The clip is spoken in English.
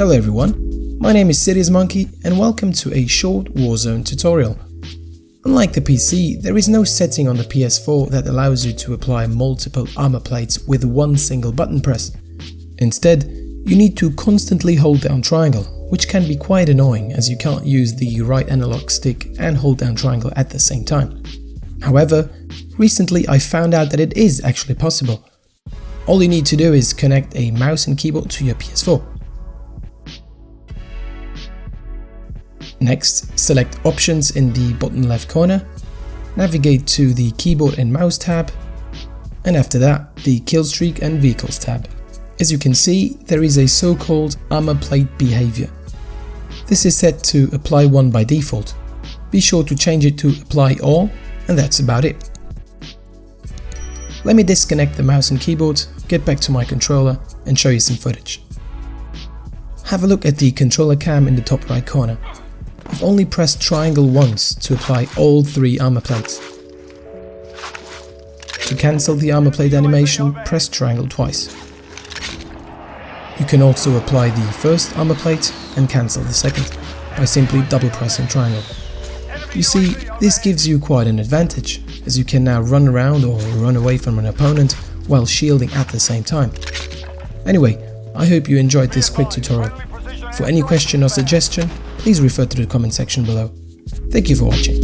Hello everyone, my name is SiriusMonkey and welcome to a short Warzone tutorial. Unlike the PC, there is no setting on the PS4 that allows you to apply multiple armor plates with one single button press. Instead, you need to constantly hold down triangle, which can be quite annoying as you can't use the right analog stick and hold down triangle at the same time. However, recently I found out that it is actually possible. All you need to do is connect a mouse and keyboard to your PS4. Next, select Options in the bottom left corner, navigate to the Keyboard and Mouse tab, and after that, the Killstreak and Vehicles tab. As you can see, there is a so-called armor plate behavior. This is set to apply one by default. Be sure to change it to apply all, and that's about it. Let me disconnect the mouse and keyboard, get back to my controller, and show you some footage. Have a look at the controller cam in the top right corner. I've only pressed triangle once to apply all 3 armor plates. To cancel the armor plate animation, press triangle twice. You can also apply the first armor plate and cancel the second by simply double pressing triangle. You see, this gives you quite an advantage, as you can now run around or run away from an opponent while shielding at the same time. Anyway, I hope you enjoyed this quick tutorial. For any question or suggestion, please refer to the comment section below. Thank you for watching.